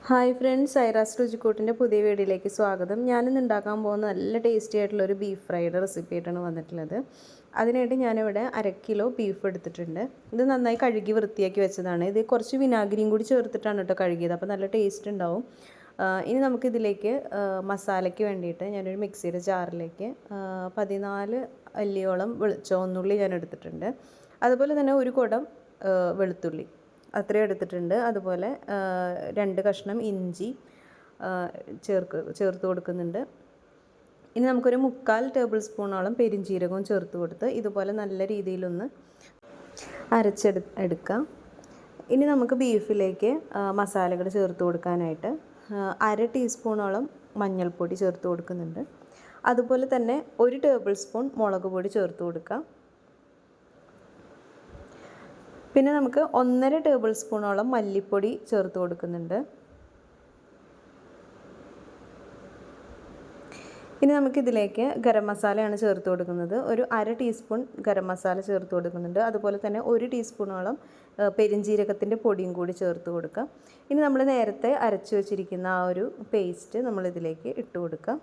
Hi friends, Aira's രുചിക്കൂട്ടിൻ്റെ പുതിയ വീഡിയോയിലേക്ക് സ്വാഗതം. ഞാനിന്ന് ഉണ്ടാക്കാൻ പോകുന്ന നല്ല ടേസ്റ്റി ആയിട്ടുള്ളൊരു ബീഫ് ഫ്രൈഡ് റെസിപ്പി ആയിട്ടാണ് വന്നിട്ടുള്ളത്. അതിനായിട്ട് ഞാനിവിടെ 1/2 കിലോ ബീഫ് എടുത്തിട്ടുണ്ട്. ഇത് നന്നായി കഴുകി വൃത്തിയാക്കി വെച്ചതാണ്. ഇത് കുറച്ച് വിനാഗിരിയും കൂടി ചേർത്തിട്ടാണ് കേട്ടോ കഴുകിയത്, അപ്പോൾ നല്ല ടേസ്റ്റ് ഉണ്ടാവും. ഇനി നമുക്കിതിലേക്ക് മസാലയ്ക്ക് വേണ്ടിയിട്ട് ഞാനൊരു മിക്സിയുടെ ജാറിലേക്ക് 14 അല്ലിയോളം ചുവന്നുള്ളി ഞാൻ എടുത്തിട്ടുണ്ട്. അതുപോലെ തന്നെ ഒരു കുടം വെളുത്തുള്ളി അത്രയും എടുത്തിട്ടുണ്ട്. അതുപോലെ 2 കഷ്ണം ഇഞ്ചി ചേർത്ത് കൊടുക്കുന്നുണ്ട്. ഇനി നമുക്കൊരു 3/4 ടേബിൾ സ്പൂണോളം പെരിഞ്ജീരകവും ചേർത്ത് കൊടുത്ത് ഇതുപോലെ നല്ല രീതിയിലൊന്ന് എടുക്കാം. ഇനി നമുക്ക് ബീഫിലേക്ക് മസാലകൾ ചേർത്ത് കൊടുക്കാനായിട്ട് 1/2 ടീസ്പൂണോളം മഞ്ഞൾപ്പൊടി ചേർത്ത് കൊടുക്കുന്നുണ്ട്. അതുപോലെ തന്നെ 1 ടേബിൾ സ്പൂൺ മുളക് പൊടി ചേർത്ത് കൊടുക്കാം. പിന്നെ നമുക്ക് 1.5 ടേബിൾ സ്പൂണോളം മല്ലിപ്പൊടി ചേർത്ത് കൊടുക്കുന്നുണ്ട്. ഇനി നമുക്കിതിലേക്ക് ഗരം മസാലയാണ് ചേർത്ത് കൊടുക്കുന്നത്. ഒരു 1/2 ടീസ്പൂൺ ഗരം മസാല ചേർത്ത് കൊടുക്കുന്നുണ്ട്. അതുപോലെ തന്നെ 1 ടീസ്പൂണോളം പെരിഞ്ജീരകത്തിൻ്റെ പൊടിയും കൂടി ചേർത്ത് കൊടുക്കാം. ഇനി നമ്മൾ നേരത്തെ അരച്ച് വെച്ചിരിക്കുന്ന ആ ഒരു പേസ്റ്റ് നമ്മളിതിലേക്ക് ഇട്ട് കൊടുക്കാം.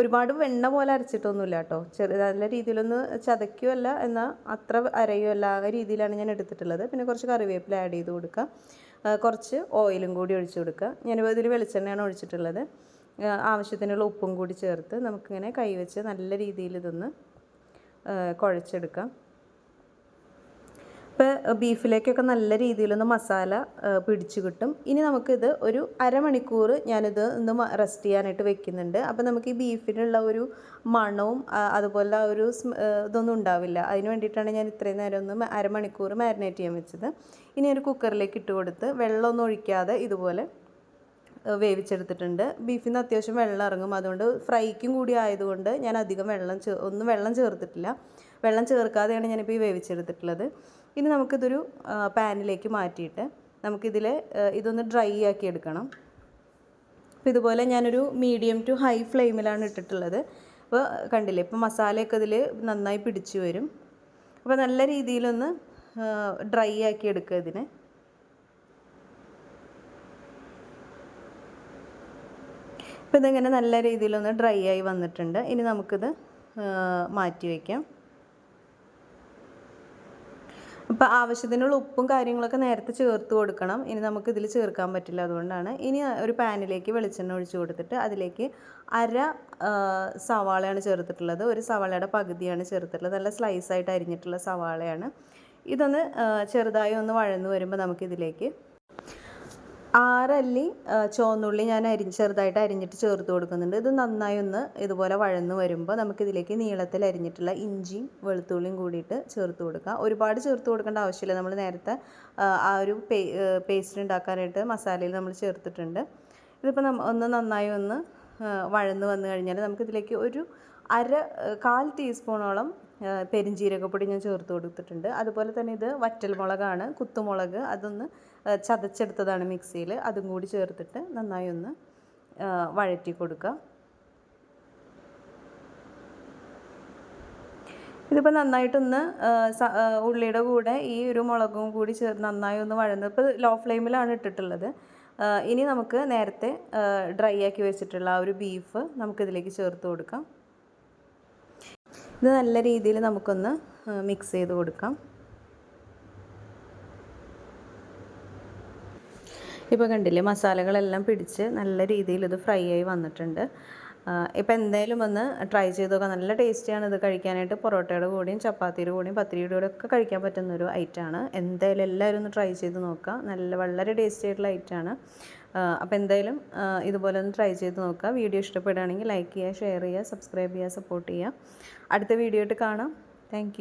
ഒരുപാട് വെണ്ണ പോലെ അരച്ചിട്ടൊന്നുമില്ല കേട്ടോ, നല്ല രീതിയിലൊന്ന് ചതയ്ക്കുമല്ല എന്നാൽ അത്ര അരയുമല്ല, ആ രീതിയിലാണ് ഞാൻ എടുത്തിട്ടുള്ളത്. പിന്നെ കുറച്ച് കറിവേപ്പില ആഡ് ചെയ്ത് കൊടുക്കുക, കുറച്ച് ഓയിലും കൂടി ഒഴിച്ച് കൊടുക്കുക. ഞാനിപ്പോൾ ഇതിൽ വെളിച്ചെണ്ണയാണ് ഒഴിച്ചിട്ടുള്ളത്. ആവശ്യത്തിനുള്ള ഉപ്പും കൂടി ചേർത്ത് നമുക്കിങ്ങനെ കൈവച്ച് നല്ല രീതിയിൽ ഇതൊന്ന് കുഴച്ചെടുക്കാം. ഇപ്പോൾ ബീഫിലേക്കൊക്കെ നല്ല രീതിയിലൊന്ന് മസാല പിടിച്ചു കിട്ടും. ഇനി നമുക്കിത് ഒരു അരമണിക്കൂർ ഞാനിത് ഒന്ന് റെസ്റ്റ് ചെയ്യാനായിട്ട് വെക്കുന്നുണ്ട്. അപ്പോൾ നമുക്ക് ഈ ബീഫിനുള്ള ഒരു മണവും അതുപോലെ ആ ഒരു ഇതൊന്നും ഉണ്ടാവില്ല. അതിന് വേണ്ടിയിട്ടാണ് ഞാൻ ഇത്രയും നേരം ഒന്ന് അരമണിക്കൂർ മാരിനേറ്റ് ചെയ്യാൻ വെച്ചത്. ഇനി ഒരു കുക്കറിലേക്ക് ഇട്ട് കൊടുത്ത് വെള്ളമൊന്നും ഒഴിക്കാതെ ഇതുപോലെ വേവിച്ചെടുത്തിട്ടുണ്ട്. ബീഫിൽ നിന്ന് അത്യാവശ്യം വെള്ളം ഇറങ്ങും, അതുകൊണ്ട് ഫ്രൈക്കും കൂടി ആയതുകൊണ്ട് ഞാൻ അധികം വെള്ളം ചേർത്തിട്ടില്ല. വെള്ളം ചേർക്കാതെയാണ് ഞാനിപ്പോൾ ഈ വേവിച്ചെടുത്തിട്ടുള്ളത്. ഇനി നമുക്കിതൊരു പാനിലേക്ക് മാറ്റിയിട്ട് നമുക്കിതിൽ ഇതൊന്ന് ഡ്രൈ ആക്കി എടുക്കണം. അപ്പോൾ ഇതുപോലെ ഞാനൊരു മീഡിയം ടു ഹൈ ഫ്ലെയിമിലാണ് ഇട്ടിട്ടുള്ളത്. അപ്പോൾ കണ്ടില്ലേ, ഇപ്പോൾ മസാലയൊക്കെ ഇതിൽ നന്നായി പിടിച്ചു വരും. അപ്പോൾ നല്ല രീതിയിലൊന്ന് ഡ്രൈ ആക്കി എടുക്കുക ഇതിനെ. അപ്പോൾ ഇതിങ്ങനെ നല്ല രീതിയിലൊന്ന് ഡ്രൈ ആയി വന്നിട്ടുണ്ട്. ഇനി നമുക്കിത് മാറ്റി വയ്ക്കാം. അപ്പോൾ ആവശ്യത്തിനുള്ള ഉപ്പും കാര്യങ്ങളൊക്കെ നേരത്തെ ചേർത്ത് കൊടുക്കണം. ഇനി നമുക്കിതിൽ ചേർക്കാൻ പറ്റില്ല, അതുകൊണ്ടാണ്. ഇനി ഒരു പാനിലേക്ക് വെളിച്ചെണ്ണ ഒഴിച്ച് കൊടുത്തിട്ട് അതിലേക്ക് സവാളയാണ് ചേർത്തിട്ടുള്ളത്. ഒരു സവാളയുടെ പകുതിയാണ് ചേർത്തിട്ടുള്ളത്. നല്ല സ്ലൈസായിട്ട് അരിഞ്ഞിട്ടുള്ള സവാളയാണ്. ഇതൊന്ന് ചെറുതായി ഒന്ന് വഴന്നു വരുമ്പോൾ നമുക്കിതിലേക്ക് 6 അല്ലി ചുവന്നുള്ളി ഞാൻ ചെറുതായിട്ട് അരിഞ്ഞിട്ട് ചേർത്ത് കൊടുക്കുന്നുണ്ട്. ഇത് നന്നായി ഒന്ന് ഇതുപോലെ വഴന്നു വരുമ്പോൾ നമുക്കിതിലേക്ക് നീളത്തിൽ അരിഞ്ഞിട്ടുള്ള ഇഞ്ചിയും വെളുത്തുള്ളിയും കൂടിയിട്ട് ചേർത്ത് കൊടുക്കുക. ഒരുപാട് ചേർത്ത് കൊടുക്കേണ്ട ആവശ്യമില്ല. നമ്മൾ നേരത്തെ ആ ഒരു പേസ്റ്റ് ഉണ്ടാക്കാനായിട്ട് മസാലയിൽ നമ്മൾ ചേർത്തിട്ടുണ്ട്. ഇതിപ്പോൾ ഒന്ന് നന്നായി ഒന്ന് വഴന്നു വന്നു കഴിഞ്ഞാൽ നമുക്കിതിലേക്ക് ഒരു 1/4 ടീസ്പൂണോളം പെരിഞ്ജീരകപ്പൊടി ഞാൻ ചേർത്ത് കൊടുത്തിട്ടുണ്ട്. അതുപോലെ തന്നെ ഇത് വറ്റൽമുളകാണ്, കുത്തുമുളക്, അതൊന്ന് ചതച്ചെടുത്തതാണ് മിക്സിയിൽ. അതും കൂടി ചേർത്തിട്ട് നന്നായി ഒന്ന് വഴറ്റി കൊടുക്കുക. ഇതിപ്പോൾ നന്നായിട്ടൊന്ന് ഉള്ളിയുടെ കൂടെ ഈ ഒരു മുളകും കൂടി നന്നായി ഒന്ന് വഴന്ന്, ഇപ്പോൾ ലോ ഫ്ലെയിമിലാണ് ഇട്ടിട്ടുള്ളത്. ഇനി നമുക്ക് നേരത്തെ ഡ്രൈ ആക്കി വെച്ചിട്ടുള്ള ആ ഒരു ബീഫ് നമുക്കിതിലേക്ക് ചേർത്ത് കൊടുക്കാം. ഇത് നല്ല രീതിയിൽ നമുക്കൊന്ന് മിക്സ് ചെയ്ത് കൊടുക്കാം. ഇപ്പോൾ കണ്ടില്ലേ, മസാലകളെല്ലാം പിടിച്ച് നല്ല രീതിയിൽ ഇത് ഫ്രൈ ആയി വന്നിട്ടുണ്ട്. ഇപ്പോൾ എന്തായാലും ഒന്ന് ട്രൈ ചെയ്ത് നോക്കാം. നല്ല ടേസ്റ്റിയാണ് ഇത് കഴിക്കാനായിട്ട്. പൊറോട്ടയുടെ കൂടെയും ചപ്പാത്തിയുടെ കൂടെയും പത്തിരിയുടെ കൂടെ ഒക്കെ കഴിക്കാൻ പറ്റുന്നൊരു ഐറ്റമാണ്. എന്തായാലും എല്ലാവരും ഒന്ന് ട്രൈ ചെയ്ത് നോക്കുക. വളരെ ടേസ്റ്റി ആയിട്ടുള്ള ഐറ്റമാണ്. അപ്പോൾ എന്തായാലും ഇതുപോലെ ഒന്ന് ട്രൈ ചെയ്ത് നോക്കുക. വീഡിയോ ഇഷ്ടപ്പെടുകയാണെങ്കിൽ ലൈക്ക് ചെയ്യുക, ഷെയർ ചെയ്യുക, സബ്സ്ക്രൈബ് ചെയ്യുക, സപ്പോർട്ട് ചെയ്യുക. അടുത്ത വീഡിയോ ആയിട്ട് കാണാം. താങ്ക്